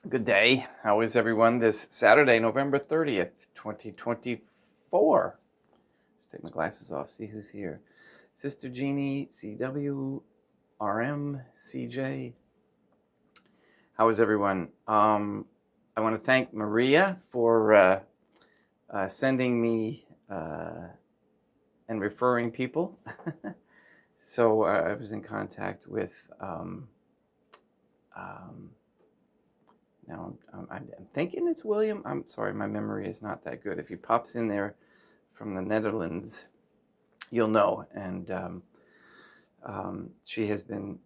Good day. How is everyone this Saturday, November 30th, 2024? Let's take my glasses off, see who's here. Sister Jeannie, CW, RM, CJ. How is everyone? I want to thank Maria for sending me and referring people. So I was in contact with now I'm thinking it's William. I'm sorry, my memory is not that good. If he pops in there from the Netherlands, you'll know. And she has been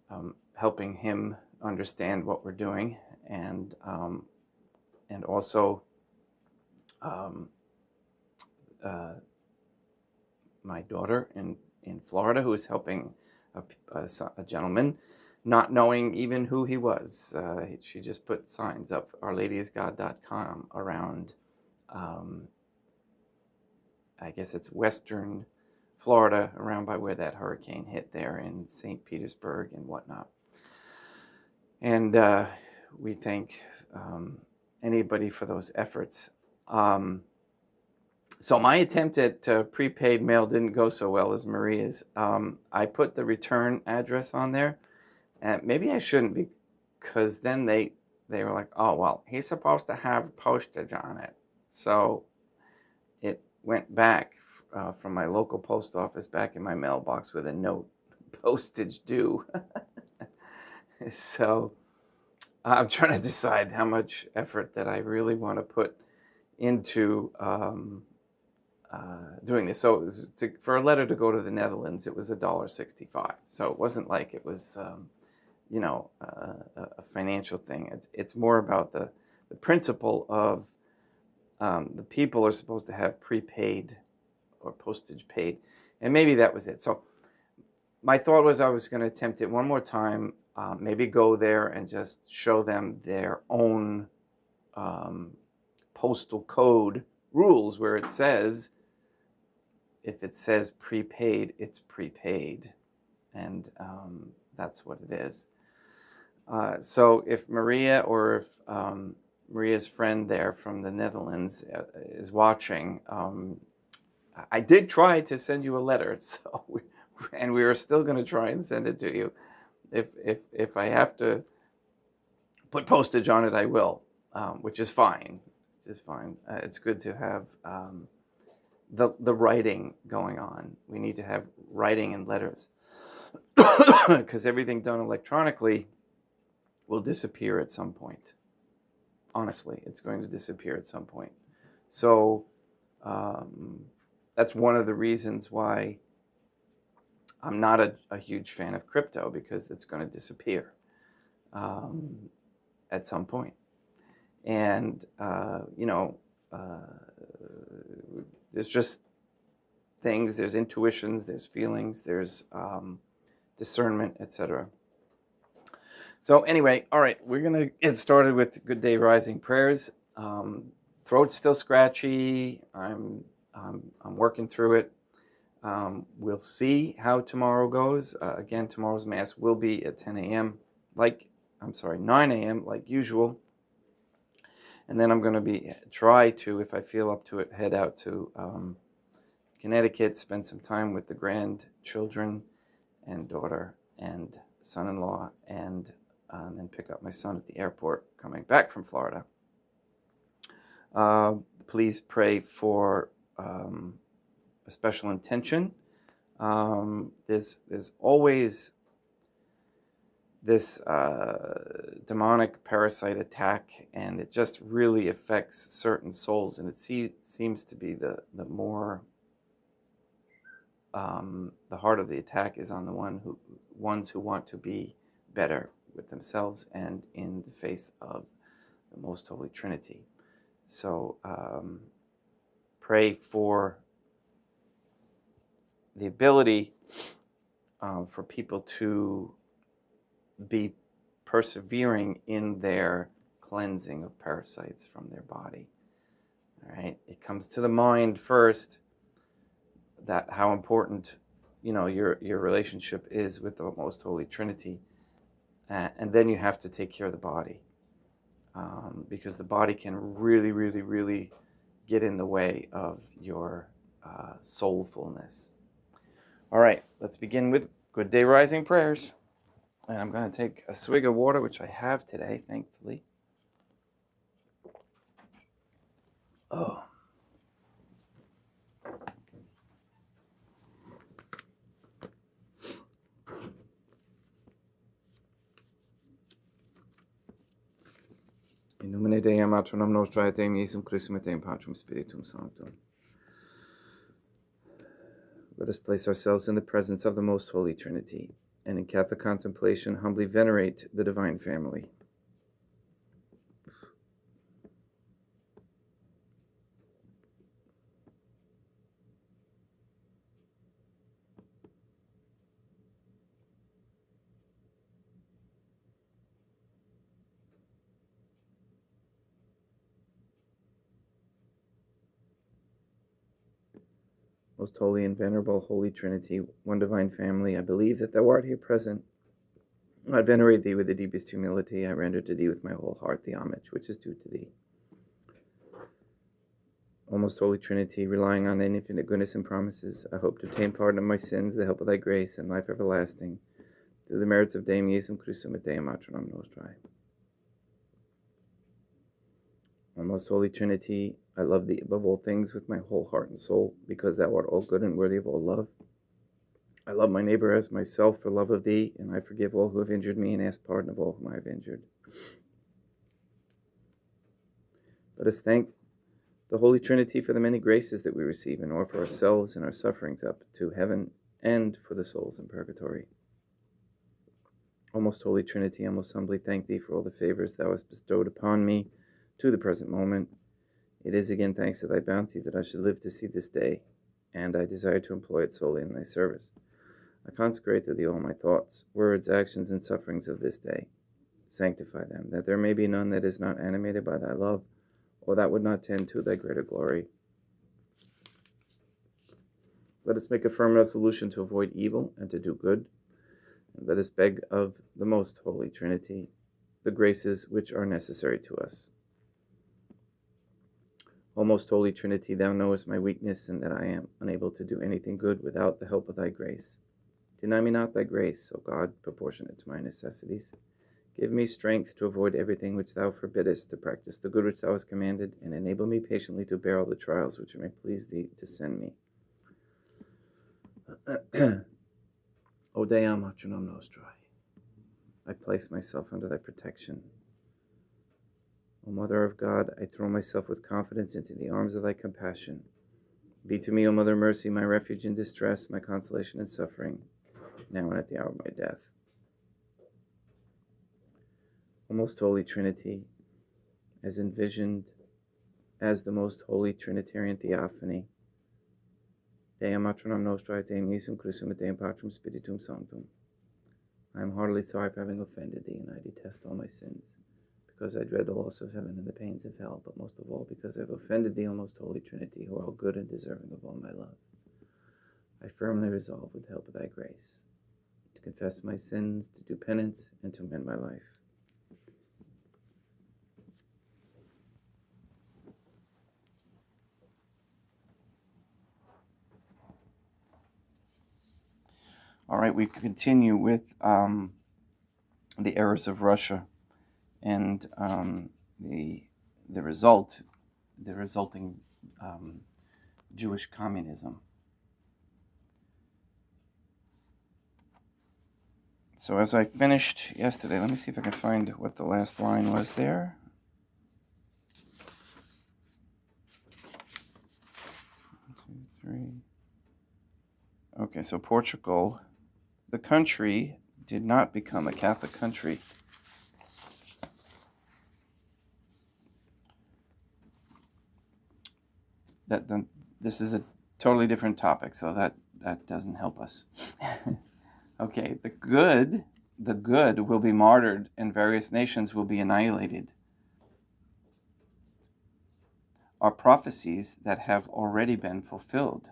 helping him understand what we're doing, and also my daughter in Florida, who is helping a gentleman, not knowing even who he was. She just put signs up, ourladyisgod.com, around, I guess it's Western Florida, around by where that hurricane hit there in St. Petersburg and whatnot. And we thank anybody for those efforts. So my attempt at prepaid mail didn't go so well as Maria's. I put the return address on there, and maybe I shouldn't, because then they were like, oh, well, he's supposed to have postage on it. So it went back from my local post office back in my mailbox with a note, postage due. So I'm trying to decide how much effort that I really want to put into doing this. So for a letter to go to the Netherlands, it was $1.65. So it wasn't like it was, a financial thing. It's more about the principle of the people are supposed to have prepaid or postage paid, and maybe that was it. So my thought was I was going to attempt it one more time, maybe go there and just show them their own postal code rules, where it says, if it says prepaid, it's prepaid, and that's what it is. So if Maria, or if Maria's friend there from the Netherlands is watching, I did try to send you a letter, so we are still going to try and send it to you. If I have to put postage on it, I will, which is fine. It's good to have the writing going on. We need to have writing and letters, because everything done electronically will disappear at some point. Honestly, it's going to disappear at some point. So that's one of the reasons why I'm not a huge fan of crypto, because it's going to disappear at some point. And, there's just things, there's intuitions, there's feelings, there's discernment, etc. So anyway, all right, we're going to get started with Good Day Rising prayers. Throat's still scratchy. I'm working through it. We'll see how tomorrow goes. Again, tomorrow's Mass will be at 10 a.m., 9 a.m. like usual. And then I'm going to try to, if I feel up to it, head out to Connecticut, spend some time with the grandchildren and daughter and son-in-law, and then pick up my son at the airport coming back from Florida. Please pray for a special intention. There's always this demonic parasite attack, and it just really affects certain souls, and it seems to be the more the heart of the attack is on the ones who want to be better with themselves and in the face of the Most Holy Trinity. So pray for the ability for people to be persevering in their cleansing of parasites from their body. All right, it comes to the mind first, that how important your relationship is with the Most Holy Trinity, and then you have to take care of the body. because the body can really, really, really get in the way of your soulfulness. All right, let's begin with Good Day Rising prayers. And I'm going to take a swig of water, which I have today, thankfully. Oh. In nomine Dei Matronum Nostrae, Deum Iesum Christum et Deum Patrum Spiritum Sanctum. Let us place ourselves in the presence of the Most Holy Trinity, and in Catholic contemplation humbly venerate the Divine Family. Most holy and venerable Holy Trinity, one divine family, I believe that thou art here present. I venerate thee with the deepest humility. I render to thee with my whole heart the homage which is due to thee. O most holy Trinity, relying on thine infinite goodness and promises, I hope to obtain pardon of my sins, the help of thy grace, and life everlasting, through the merits of Deum Iesum Christum et Deum Matronum Nostrae. O most holy Trinity, I love thee above all things with my whole heart and soul, because thou art all good and worthy of all love. I love my neighbor as myself for love of thee, and I forgive all who have injured me and ask pardon of all whom I have injured. Let us thank the Holy Trinity for the many graces that we receive and offer ourselves and our sufferings up to heaven and for the souls in purgatory. O most holy Trinity, I most humbly thank thee for all the favors thou hast bestowed upon me to the present moment. It is again thanks to thy bounty that I should live to see this day, and I desire to employ it solely in thy service. I consecrate to thee all my thoughts, words, actions, and sufferings of this day. Sanctify them, that there may be none that is not animated by thy love, or that would not tend to thy greater glory. Let us make a firm resolution to avoid evil and to do good, and let us beg of the most holy Trinity the graces which are necessary to us. O most holy Trinity, thou knowest my weakness, and that I am unable to do anything good without the help of thy grace. Deny me not thy grace, O God, proportionate to my necessities. Give me strength to avoid everything which thou forbiddest, to practice the good which thou hast commanded, and enable me patiently to bear all the trials which it may please thee to send me. O Deum Matronum Nostrae, I place myself under thy protection. O Mother of God, I throw myself with confidence into the arms of thy compassion. Be to me, O Mother Mercy, my refuge in distress, my consolation in suffering, now and at the hour of my death. O most holy Trinity, as envisioned as the most holy Trinitarian Theophany, Deum Matronum Nostrae, Deum Iesum Christum et Deum Patrum Spiritum Sanctum, I am heartily sorry for having offended thee, and I detest all my sins, because I dread the loss of heaven and the pains of hell, but most of all because I have offended thee, O most holy Trinity, who are all good and deserving of all my love. I firmly resolve, with the help of thy grace, to confess my sins, to do penance, and to amend my life. All right, we continue with the errors of Russia and the resulting Jewish communism. So as I finished yesterday, let me see if I can find what the last line was there. One, two, three. Okay, so Portugal, the country, did not become a Catholic country. This is a totally different topic, so that doesn't help us. Okay, the good will be martyred, and various nations will be annihilated, are prophecies that have already been fulfilled.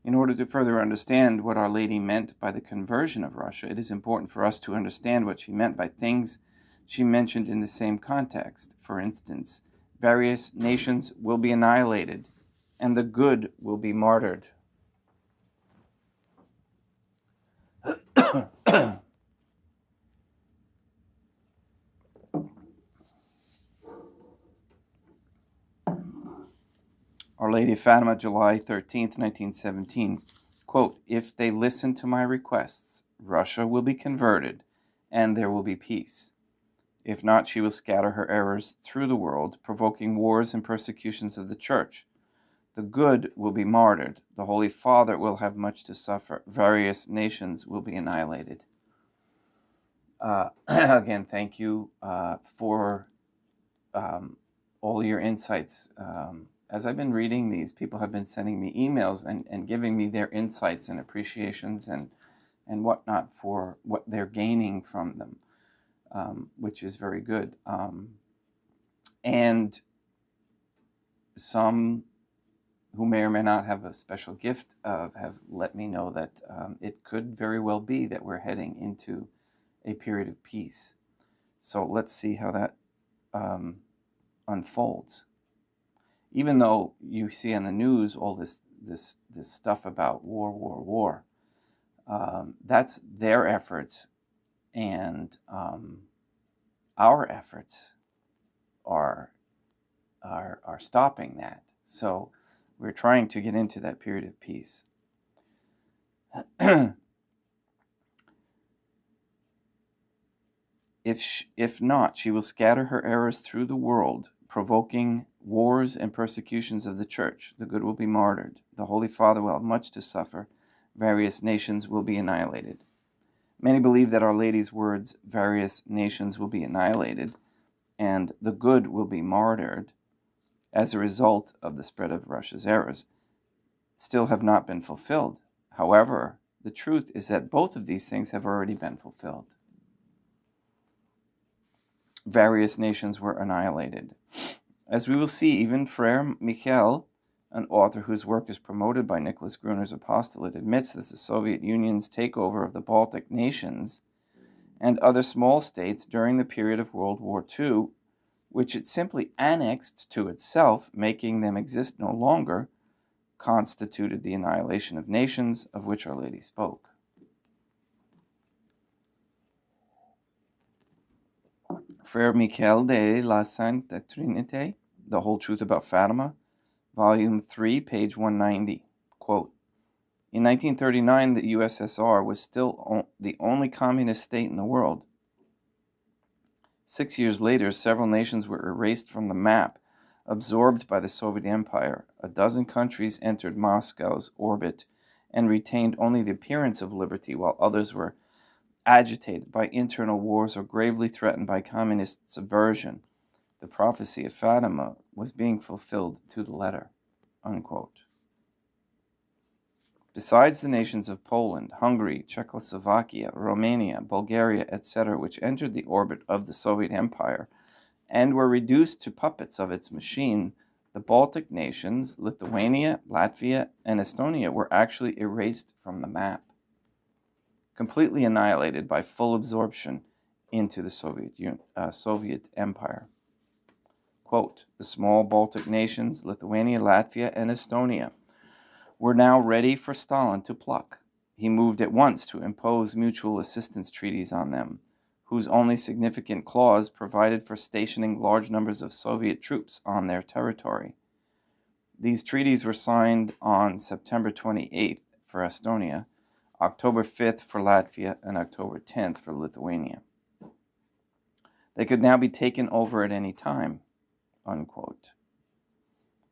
In order to further understand what Our Lady meant by the conversion of Russia, it is important for us to understand what she meant by things she mentioned in the same context. For instance, various nations will be annihilated, and the good will be martyred. Our Lady of Fatima, July 13th, 1917, quote, "If they listen to my requests, Russia will be converted, and there will be peace. If not, she will scatter her errors through the world, provoking wars and persecutions of the Church. The good will be martyred. The Holy Father will have much to suffer. Various nations will be annihilated." Again, thank you for all your insights. As I've been reading these, people have been sending me emails and giving me their insights and appreciations and whatnot for what they're gaining from them, which is very good. And some who may or may not have a special gift have let me know that it could very well be that we're heading into a period of peace. So let's see how that unfolds. Even though you see on the news all this stuff about war, that's their efforts, and our efforts are stopping that. So we're trying to get into that period of peace. If not, she will scatter her errors through the world, provoking wars and persecutions of the Church. The good will be martyred. The Holy Father will have much to suffer. Various nations will be annihilated. Many believe that Our Lady's words, "various nations will be annihilated," and "the good will be martyred," as a result of the spread of Russia's errors, still have not been fulfilled. However, the truth is that both of these things have already been fulfilled. Various nations were annihilated. As we will see, even Frère Michel, an author whose work is promoted by Nicholas Gruner's apostolate, admits that the Soviet Union's takeover of the Baltic nations and other small states during the period of World War II, which it simply annexed to itself, making them exist no longer, constituted the annihilation of nations of which Our Lady spoke. Frère Michel de la Sainte Trinité, The Whole Truth About Fatima, Volume 3, page 190, quote, "In 1939, the USSR was still the only communist state in the world. 6 years later, several nations were erased from the map, absorbed by the Soviet Empire. A dozen countries entered Moscow's orbit and retained only the appearance of liberty, while others were agitated by internal wars or gravely threatened by communist subversion. The prophecy of Fatima was being fulfilled to the letter," unquote. Besides the nations of Poland, Hungary, Czechoslovakia, Romania, Bulgaria, etc., which entered the orbit of the Soviet Empire and were reduced to puppets of its machine, the Baltic nations, Lithuania, Latvia, and Estonia were actually erased from the map, completely annihilated by full absorption into the Soviet Empire. Quote, "The small Baltic nations, Lithuania, Latvia, and Estonia, were now ready for Stalin to pluck. He moved at once to impose mutual assistance treaties on them, whose only significant clause provided for stationing large numbers of Soviet troops on their territory. These treaties were signed on September 28th for Estonia, October 5th for Latvia, and October 10th for Lithuania. They could now be taken over at any time," unquote.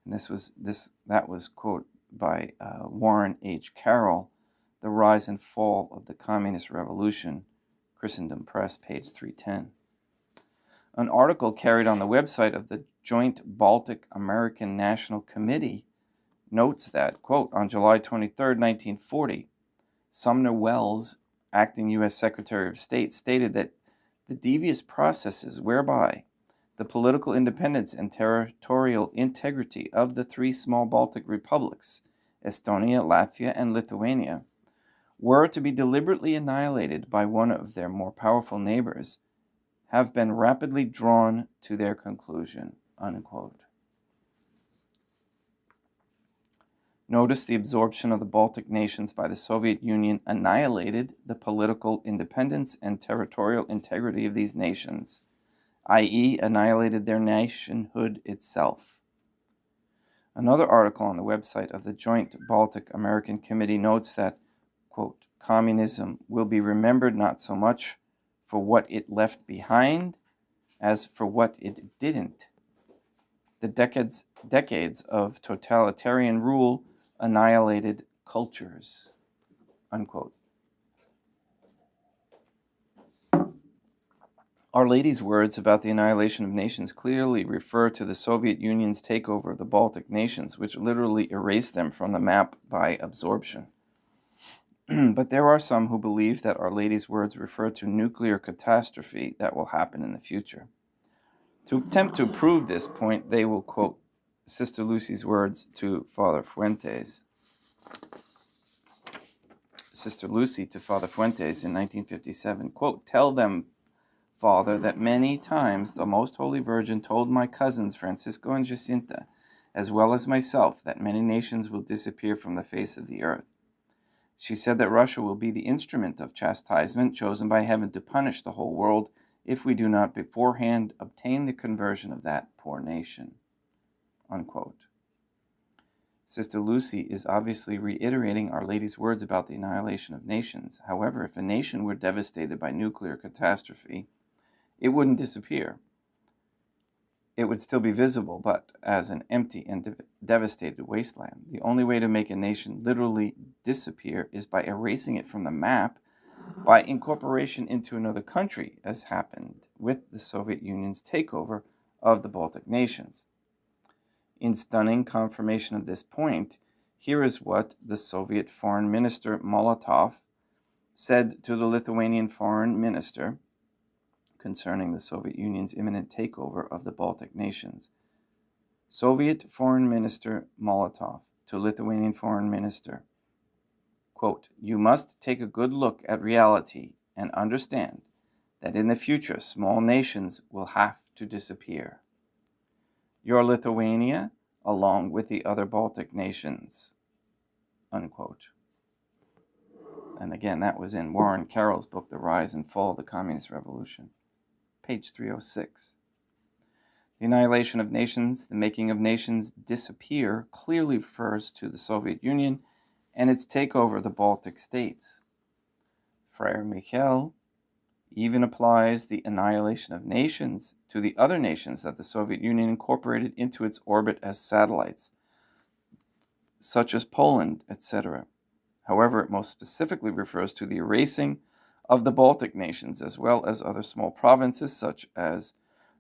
And that was quote by Warren H. Carroll, The Rise and Fall of the Communist Revolution, Christendom Press, page 310. An article carried on the website of the Joint Baltic American National Committee notes that, quote, "On July 23, 1940, Sumner Welles, acting U.S. Secretary of State, stated that the devious processes whereby the political independence and territorial integrity of the three small Baltic republics Estonia, Latvia, and Lithuania, were to be deliberately annihilated by one of their more powerful neighbors, have been rapidly drawn to their conclusion." Unquote. Notice the absorption of the Baltic nations by the Soviet Union annihilated the political independence and territorial integrity of these nations, i.e., annihilated their nationhood itself. Another article on the website of the Joint Baltic-American Committee notes that, quote, "Communism will be remembered not so much for what it left behind as for what it didn't. The decades of totalitarian rule annihilated cultures." Unquote. Our Lady's words about the annihilation of nations clearly refer to the Soviet Union's takeover of the Baltic nations, which literally erased them from the map by absorption. But there are some who believe that Our Lady's words refer to nuclear catastrophe that will happen in the future. To attempt to prove this point, they will quote Sister Lucy's words to Father Fuentes. Sister Lucy to Father Fuentes in 1957, quote, "Tell them, Father, that many times the Most Holy Virgin told my cousins Francisco and Jacinta, as well as myself, that many nations will disappear from the face of the earth. She said that Russia will be the instrument of chastisement chosen by heaven to punish the whole world if we do not beforehand obtain the conversion of that poor nation." Unquote. Sister Lucy is obviously reiterating Our Lady's words about the annihilation of nations. However, if a nation were devastated by nuclear catastrophe, it wouldn't disappear. It would still be visible, but as an empty and devastated wasteland. The only way to make a nation literally disappear is by erasing it from the map by incorporation into another country, as happened with the Soviet Union's takeover of the Baltic nations. In stunning confirmation of this point, here is what the Soviet Foreign Minister Molotov said to the Lithuanian Foreign Minister concerning the Soviet Union's imminent takeover of the Baltic nations. Soviet Foreign Minister Molotov to Lithuanian Foreign Minister, quote, "You must take a good look at reality and understand that in the future small nations will have to disappear. Your Lithuania, along with the other Baltic nations." Unquote. And again, that was in Warren Carroll's book, The Rise and Fall of the Communist Revolution, page 306. The annihilation of nations, the making of nations disappear, clearly refers to the Soviet Union and its takeover of the Baltic states. Friar Michael even applies the annihilation of nations to the other nations that the Soviet Union incorporated into its orbit as satellites, such as Poland, etc. However, it most specifically refers to the erasing of the Baltic nations, as well as other small provinces such as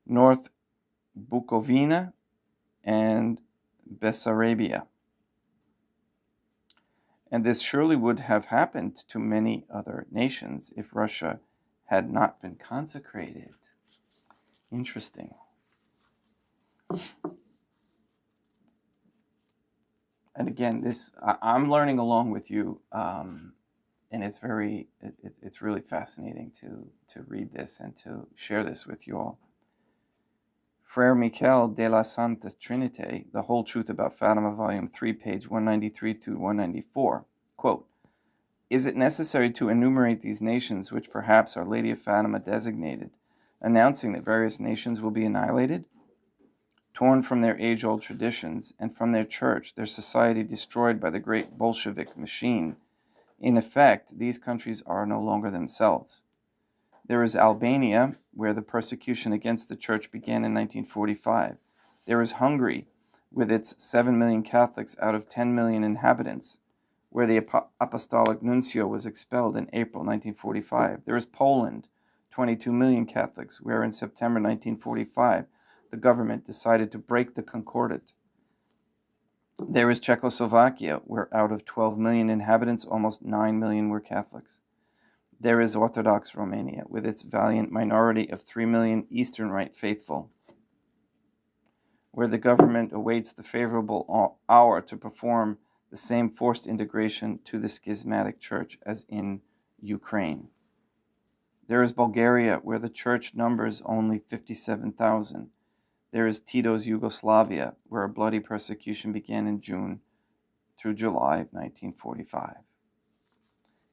North Bukovina and Bessarabia. And this surely would have happened to many other nations if Russia had not been consecrated. Interesting. And again, I'm learning along with you, and it's really fascinating to read this and to share this with you all. Frère Michel de la Santa Trinité, The Whole Truth About Fatima, Volume 3, page 193 to 194, quote, "Is it necessary to enumerate these nations which perhaps Our Lady of Fatima designated, announcing that various nations will be annihilated? Torn from their age-old traditions and from their church, their society destroyed by the great Bolshevik machine. In effect, these countries are no longer themselves. There is Albania, where the persecution against the church began in 1945. There is Hungary, with its 7 million Catholics out of 10 million inhabitants, where the apostolic nuncio was expelled in April 1945. There is Poland, 22 million Catholics, where in September 1945, the government decided to break the Concordat. There is Czechoslovakia, where out of 12 million inhabitants, almost 9 million were Catholics. There is Orthodox Romania, with its valiant minority of 3 million Eastern Rite faithful, where the government awaits the favorable hour to perform the same forced integration to the schismatic church as in Ukraine. There is Bulgaria, where the church numbers only 57,000. There is Tito's Yugoslavia, where a bloody persecution began in June through July of 1945.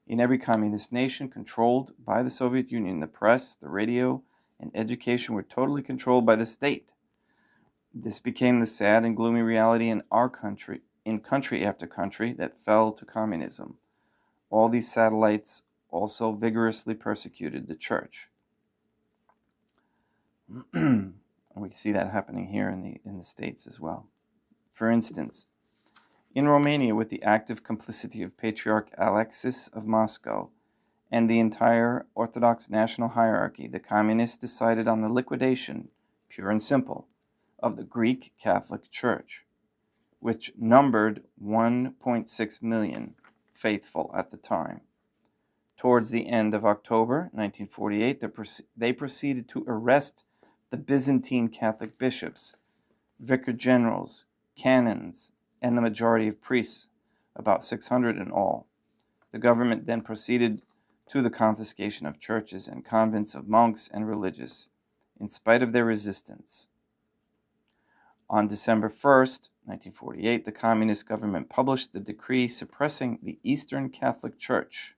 In every communist nation controlled by the Soviet Union, the press, the radio, and education were totally controlled by the state. This became the sad and gloomy reality in our country, in country after country that fell to communism. All these satellites also vigorously persecuted the church. We see that happening here in the States as well. For instance, in Romania, with the active complicity of Patriarch Alexis of Moscow and the entire Orthodox national hierarchy, the communists decided on the liquidation, pure and simple, of the Greek Catholic Church, which numbered 1.6 million faithful at the time. Towards the end of October 1948, they proceeded to arrest the Byzantine Catholic bishops, vicar generals, canons, and the majority of priests, about 600 in all. The government then proceeded to the confiscation of churches and convents of monks and religious, in spite of their resistance. On December 1st, 1948, the communist government published the decree suppressing the Eastern Catholic Church.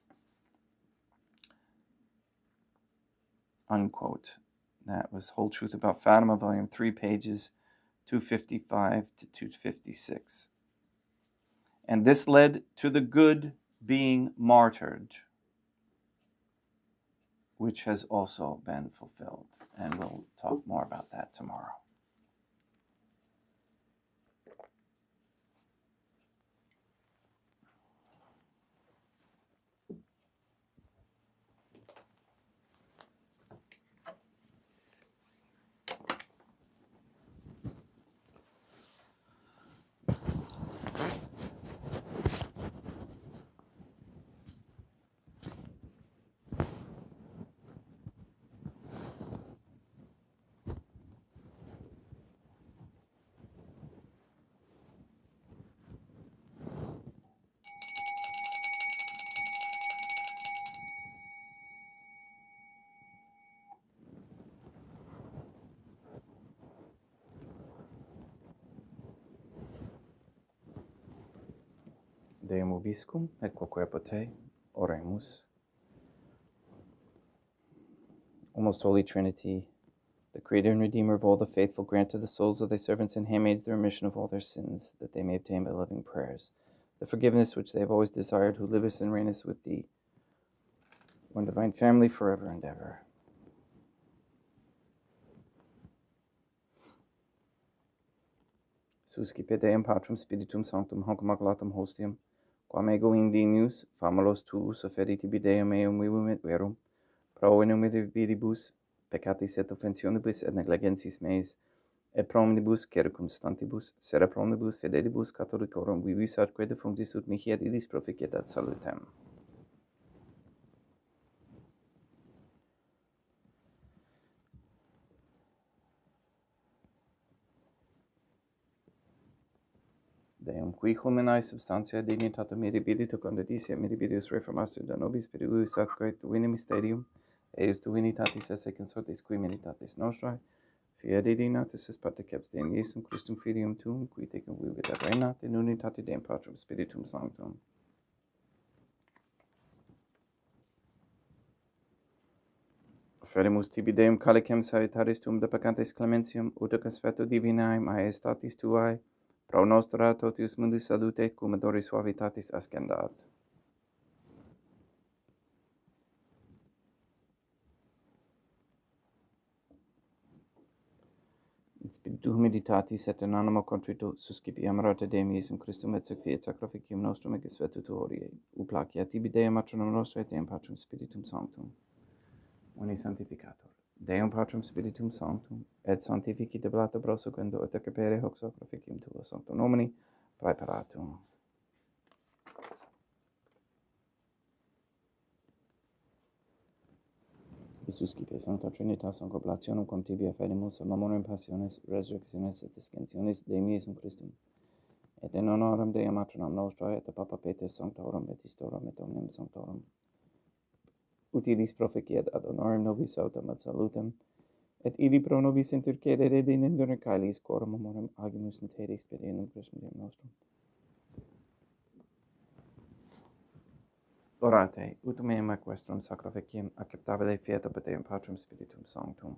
Unquote. That was Whole Truth About Fatima, Volume 3, pages 255 to 256. And this led to the good being martyred, which has also been fulfilled. And we'll talk more about that tomorrow. Deum Obiscum, et quoque apote, oremus. O most Holy Trinity, the Creator and Redeemer of all the faithful, grant to the souls of thy servants and handmaids the remission of all their sins, that they may obtain by loving prayers the forgiveness which they have always desired, who livest and reignest with thee, one divine family, forever and ever. Suscipe Deum Patrum Spiritum Sanctum, hoc maculatum hostium, quam ego indinius, famulos tuus offerri tibi Deum eum vivum et verum, pro inumidibus, peccatis et offensionibus et negligentis meis, et pro omnibus circumstantibus, sera pro omnibus fidelibus catholicorum vivis atque defunctis ut mihi et illis proficiat salutem. Deum qui culminae substantia dignitatem mirabilitu condedisia mirabilius reformatio da nobis spiritus atque divine mysterium, eius divinitatis esse consortis qui militatis nostrae, fiat natus est parteceps Deum Iesum Christum Filium Tuum, qui tecum vivit et reinat in unitate Deum Patrum Spiritum Sanctum. Offerimus tibi Deum calicem salutaris tuum de peccantes clementium, ut ac aspecto divinae maestatis tuae, pro nostra totius mundus salute, cum adoris suavitatis ascendat. In spiritu humilitatis et in animo contrito suscipiam rate Deum Iesum Christum et fiat sacrificium nostrum et exvetu tuorie. U placia tibi Deum matronum nostre et Deum Patrum Spiritum Sanctum. Uni sanctificator. Deum Patrum Spiritum Sanctum, et sanctifici deblata prosequendo et accepere hoc sacrificium tuo sancto nomini praeparatum. Suscipe Sancta Trinitas concoblationum cum tibi afferimus, amorem passiones, resurrectiones et ascensiones Deum Iesum Christum, et in honorem Deum Patronum Nostrae, et Papa Petis Sanctorum, et Istorum, et Omnium Sanctorum, utilis proficiat ad honorem nobis autem ad salutem, et ili pro nobis intercedere in indurne caelis coram amorem agimus in te expediendum Christum Deum nostrum. Orate, ut meum ac vestrum sacrificium acceptabile fiat ob Deum Patrum Spiritum Sanctum.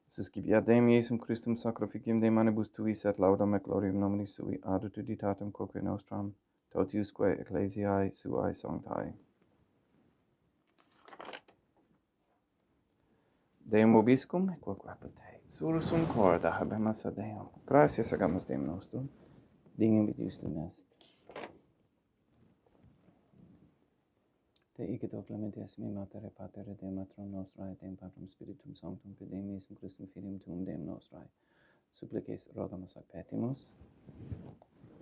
Suscipiat Deum Iesum Christum sacrificium de manibus tuis et laudam et gloriam nomini sui ad utuditatem quoque nostram, totiusque ecclesiae suae sanctae. Deum vobiscum, et quoque apud te, sursum corda habemus ad Deum. Gratias agamus Deum nostrum, dignum et justum est. Te igitur clementias me matere patere Deum Patronum nostrae, Deum Patrum Spiritum Sanctum, per Deum Iesum Christum filium tuum Deum nostrae, supplices rogamus ac petimus,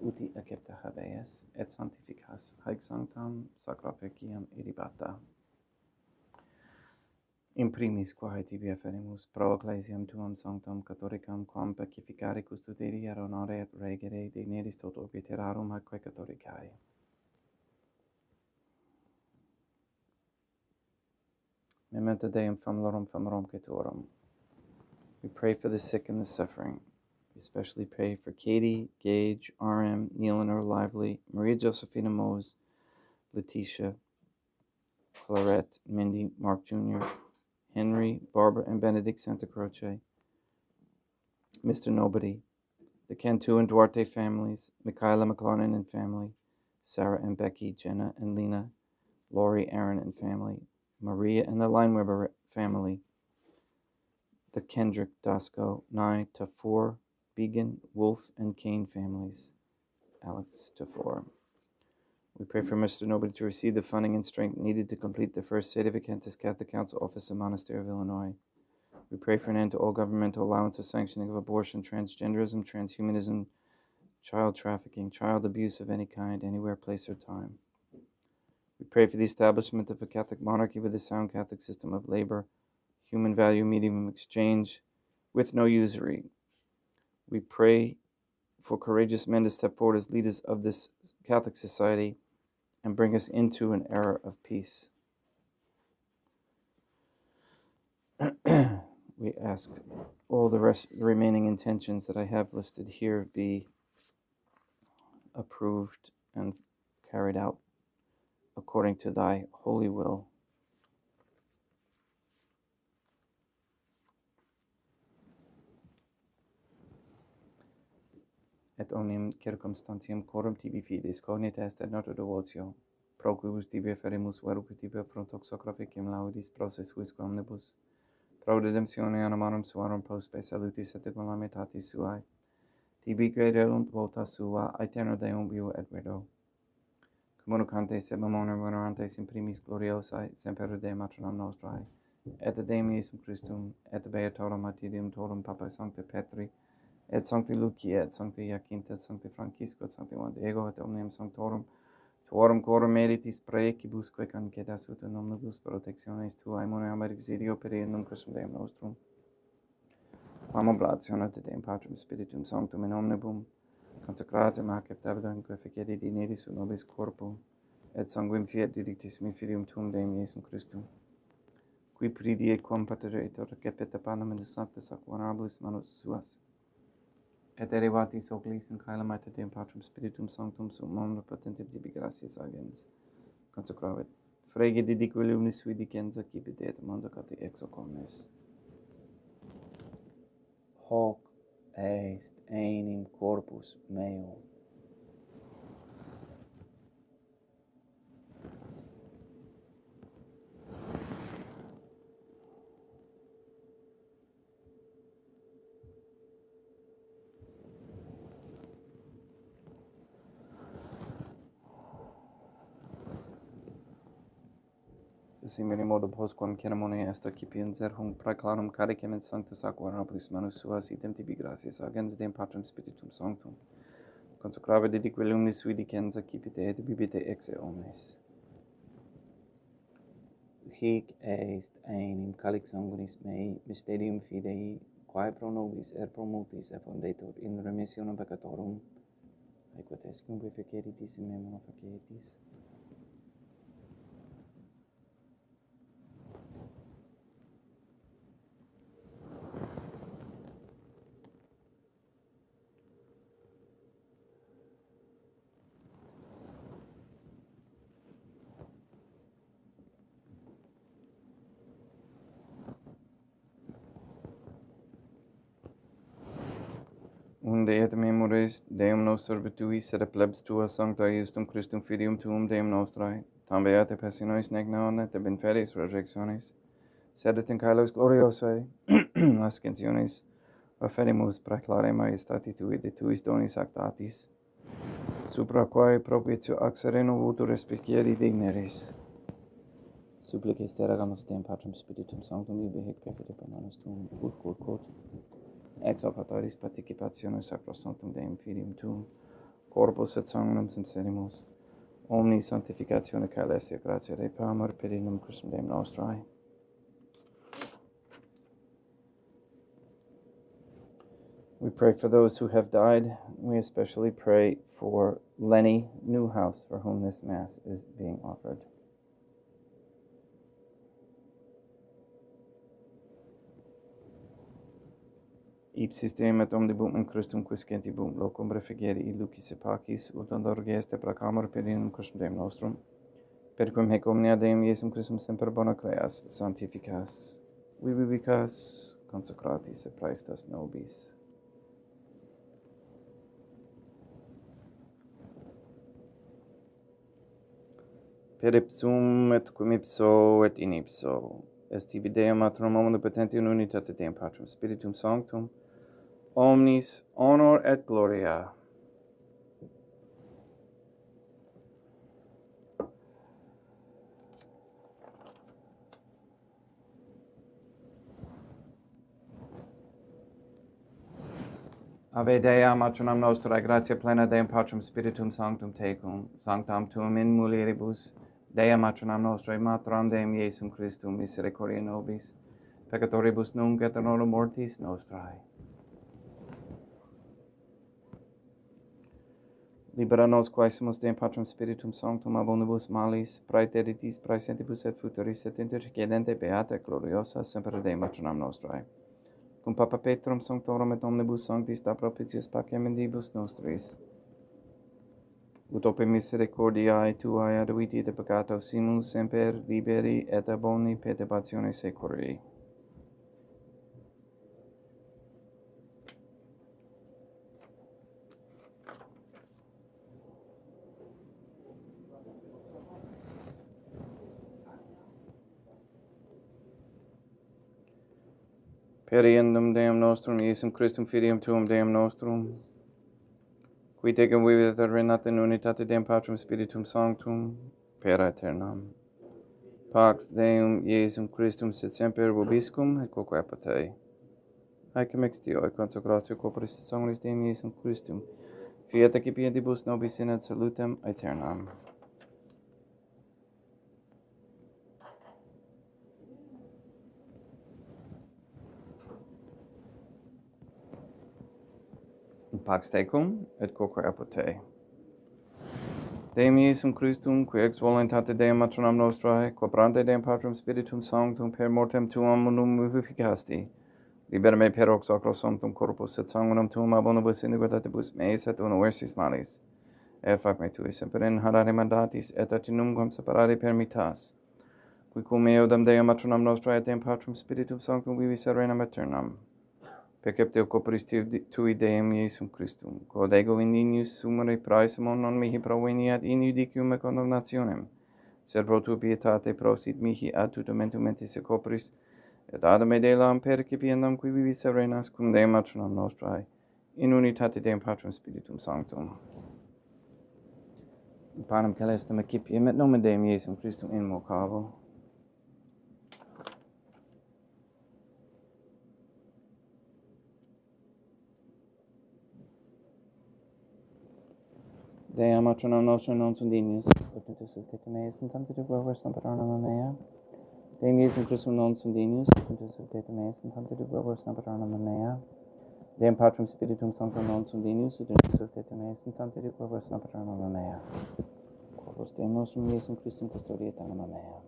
uti accepta habeas, et sanctificas haec sanctam sacrificium irribata. In primis quae tibi afferimus pro ecclesiam tuam sanctam catholicam, quam pacificare custodere et honore et regere digneris tot obiterarum atque catholicae. Memento Deum famorum caetorum. We pray for the sick and the suffering. We especially pray for Katie, Gage, RM, Neil and Earl Lively, Maria Josephina Mose, Letitia, Clarette, Mindy, Mark Jr., Henry, Barbara, and Benedict Santa Croce, Mr. Nobody, the Cantu and Duarte families, Michaela McLarnon and family, Sarah and Becky, Jenna and Lena, Lori, Aaron and family, Maria and the Lineweber family, the Kendrick, Dasco, Nye, Tafour, Began, Wolf, and Kane families, Alex Tafour. We pray for Mr. Nobody to receive the funding and strength needed to complete the first Sede Vacantis Catholic Council office in Monastery of Illinois. We pray for an end to all governmental allowance or sanctioning of abortion, transgenderism, transhumanism, child trafficking, child abuse of any kind, anywhere, place, or time. We pray for the establishment of a Catholic monarchy with a sound Catholic system of labor, human value medium exchange, with no usury. We pray for courageous men to step forward as leaders of this Catholic society and bring us into an era of peace. We ask all the remaining intentions that I have listed here be approved and carried out according to thy holy will. Et omnium circumstantiam coram tibi fides cognita est et nota devotio, pro quibus tibi afferimus veruque tibi affrontox sacrificium laudis proces huisque omnibus, pro redemptione animarum suarum pospe salutis et calamitatis suae, tibi crederunt vota sua, aeterno Deum vivo et verdo. Communicantes et memonem venerantes in primis gloriosae, semper Deum Patronum nostrae, et Deum Iesum Christum, et Beatorum Martyrium totum Papae Sancte Petri, et Sancti Lucia, et Sancti Jacinta, et Sancti Francisco, et Sancti Juan Diego, et omnium sanctorum, tuorum coram meritis praecibusque concedas ut in omnibus protectiones tuae moneam et exidio periendum Christum Deum nostrum. Quam oblatione te Deum Patrum Spiritum Sanctum in omnibum, consecratum acceptabitum quae fecedi dineris ut nobis corpum, et sanguim fiat didictissimi filium tuum Deum Iesum Christum, qui pridi et quam pateretur recepita panem in sanctis ac venerabilis manus suas, et derivatis oculis in caelum et Deum Patrum Spiritum Sanctum sum omnipotentem tibi gratias agens, consecravit, frege didique lumis vidi censa cipit et mondo cati exo omnes. Hoc est enim corpus meum. Simile modo postquam ceremonia est accipienser hunc praeclarum caricem in sanctus ac venerabilis manus suas idem tibi gratias agens Deum Patrum Spiritum Sanctum, consecrave didique lumis vidi censa cipite et bibite exe omnes. Hic est enim calix sanguinis mei, mysterium fidei, quae pro nobis et pro multis effundetur in remissionem peccatorum, aequo tescum vificeritis in memora faciatis. Unde et memoris Deum noster virtui, sed plebs tua sancta Iustum Christum Filium tuum Deum nostrae, tam beate passinois nec non et ab inferis resurrectionis, sed et in caelos gloriosae, ascensionis, offerimus praeclare maiestati tui de tuis donis actatis, supra quae propitio ac sereno voto respicieri digneris. Supplices te regamus Deum Patrum Spiritum Sanctum ibi hic perfide bonanus tuum, quod ex operatis participationis sacrosanctum Deum Filium tuum, corpus et sanguinem sincerimus, omni sanctificatione caelestia gratia Dei pamur per innum Christum Deum nostrae. We pray for those who have died. We especially pray for Lenny Newhouse, for whom this Mass is being offered. Ipsis Deum et omnibus in Christum quiscentibus locum refugere lucis et pacis, ut andorge est placamur per innum Christum Deum nostrum, per quem hec omnia Deum Iesum Christum semper bona creas, sanctificas, vivicas, consecratis et praestas nobis. Per ipsum et cum ipso et in ipso, est tibi Deum Matrum omnipotentium in unitate Deum Patrum Spiritum Sanctum, omnis honor et gloria. Ave Dea, Matronam Nostrae, gratia plena Deum Patrum Spiritum Sanctum tecum, sanctam tuum in mulieribus, Dea Matronam Nostrae, Matram Deum Iesum Christum, misericordia nobis, peccatoribus nunc et in hora mortis nostrae. Libera nos quaesimus Deum Patrum Spiritum Sanctum ab omnibus malis, praeteritis, praesentibus et futuris et intercedente beata et gloriosa semper Dei Matronam Nostrae. Cum Papa Petrum Sanctorum et omnibus sanctis da propitius pacem mendibus nostris. Ut ope misericordiae tuae aduiti de peccato simus semper liberi et ab omni perturbatione securi. Per iendum Deum nostrum, Iesum Christum Filium tuum Deum nostrum, qui tecum vivit et regnat in unitate Deum Patrum Spiritum Sanctum, per aeternam. Pax Deum Iesum Christum sit semper vobiscum et quoque apud te. Haecum ex Deo et consecratio corporis et sanguinis Deum Iesum Christum, fiat excipientibus nobis in et salutem aeternam. Pax tecum et quoque apud te. Deum Iesum Christum, qui ex voluntate Deum Matronam Nostrae, quobrante Deum Patrum Spiritum Sanctum per mortem tuam unum vivificasti, libera me per hoc sacrosanctum corpus et sanguinem tuum ab omnibus iniquitatibus meis et universis malis, et fac me tui semper in harare mandatis et atinumquam separare permittas, qui cum eodam Deum Matronam Nostrae et Deum Patrum Spiritum Sanctum vivis et regnam aeternam. Perceptio corporis tui Deum Iesum Christum, quod ego in inius sumere praesimum non mihi proveniat in judicium et condemnationem, sed pro tua pietate prosit mihi ad tutamentum mentis et corporis, et ad me delam percipiendam qui vivis et regnas cum Deum Matronam Nostrae, in unitate Deum Patrum Spiritum Sanctum. Panem celestem accipiem et nomen Deum Iesum Christum invocabo. Dea Matronam Nostrum non sunt dignius, ut metus et meis in tanti de glover semper ornam mea, Deum Iesum Christum non sundinius, quintus subtetum est, tante du verbos napaternam mea. Deum Patrum Spiritum Sanctum non sundinius, quintus subtetum est, tante du verbos napaternam mea. Corpus Deum nostrum Iesum Christum custodiet anima mea.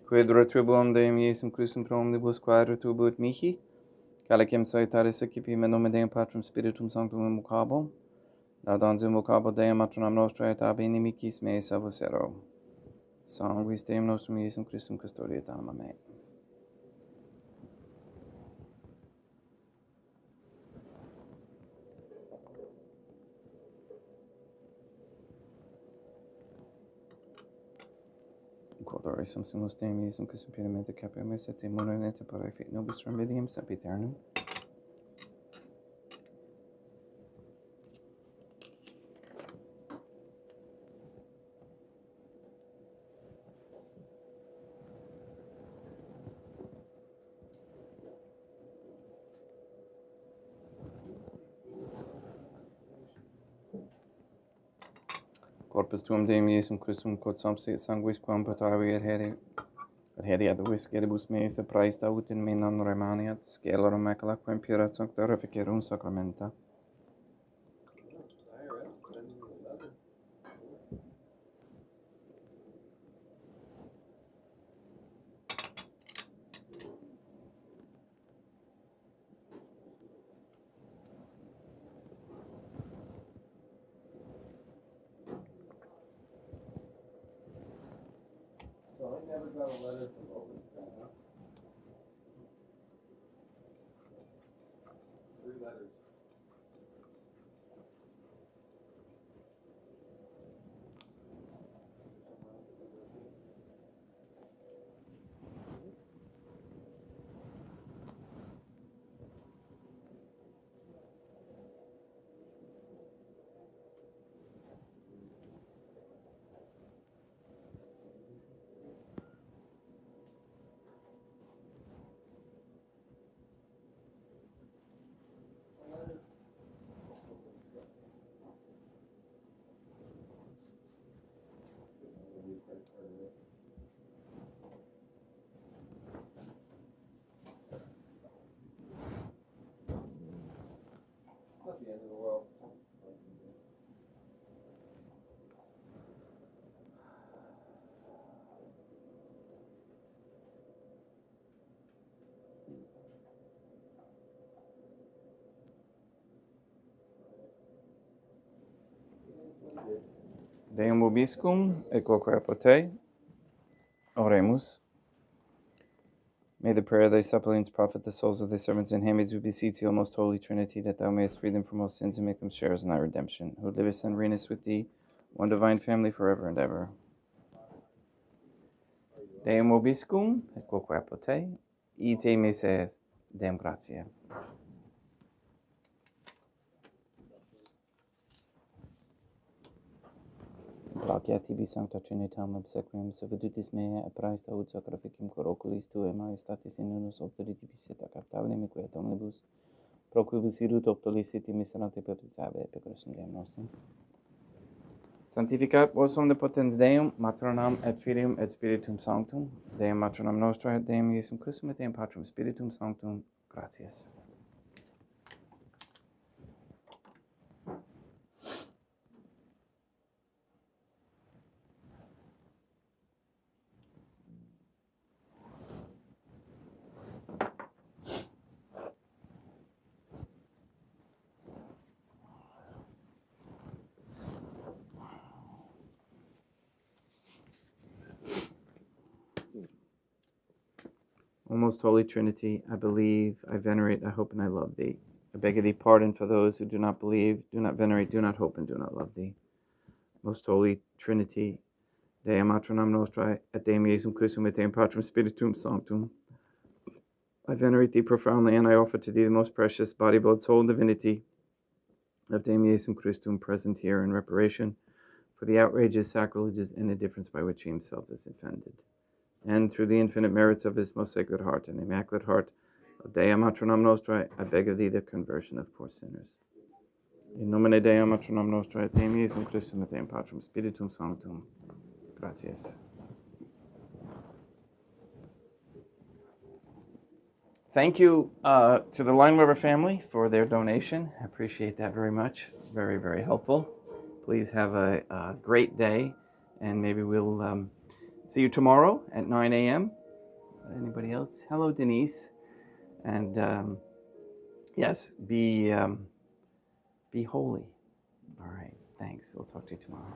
Quid retribuum Deum Iesum Christum pro omnibus quae retribuit mihi, calicem saitaris accipi me nome Deum Patrum Spiritum Sanctum invocabo, laudans invocabo Deum matronam nostra et ab inimicis mei salvus ero. Sanguis Deum nostrum Iesum Christum custodiet anima mea. Quodore sumus Deum Iesum Christum plenamente capiamus et demone et pare fit nobis remedium sempiternum. Corpus tuum Deum Iesum Christum quod subsit sanguis quam potavi adheri ad visceribus meis et praesta ut in me non remaniat, scelerum macula quem pura sancta reficerum sacramenta. So I never got a letter from Open Sky, huh? 3 letters. Not the end of the world. Deum vobiscum et quoque apote. Oremus. May the prayer of thy suppliants profit the souls of thy servants and handmaids, we beseech thee, O most holy Trinity, that thou mayest free them from all sins and make them sharers in thy redemption, who livest and reignest with thee, one divine family, forever and ever. Deum vobiscum et quoque apote. Ite mises Deum gratia. Placia tibi sancta Trinitam obsequium servitutis mea et praesta ut sacrificium cor oculis tuae majestatis in unus obtoritivis et acceptabilem equiet omnibus, pro quibus irut obtoliciti miserante perpetsabe et pecursum Deum nostrum. Sanctificat vos omnipotens Deum, Matronam et Filium et Spiritum Sanctum, Deum Matronam Nostra et Deum Iesum Christum et Deum Patrum Spiritum Sanctum. Gratias. O most holy Trinity, I believe, I venerate, I hope, and I love thee. I beg of thee pardon for those who do not believe, do not venerate, do not hope, and do not love thee. Most holy Trinity, Deum Matronam Nostrae, et Deum Iesum Christum et Deum Patrum Spiritum Sanctum. I venerate thee profoundly, and I offer to thee the most precious body, blood, soul, and divinity of Dame Jesum Christum present here in reparation for the outrages, sacrileges, and indifference by which he himself is offended. And through the infinite merits of his most sacred heart and immaculate heart of Dea Matronam Nostrae, I beg of thee the conversion of poor sinners. In nomine Dei Matronam Nostrae, Dei Jesum Christum et Deum Patrum Spiritum Sanctum. Gracias. Thank you to the Lineweber family for their donation. I appreciate that very much. Very, very helpful. Please have a great day, and maybe we'll see you tomorrow at 9 a.m. Anybody else? Hello, Denise. And yes, be holy. All right. Thanks. We'll talk to you tomorrow.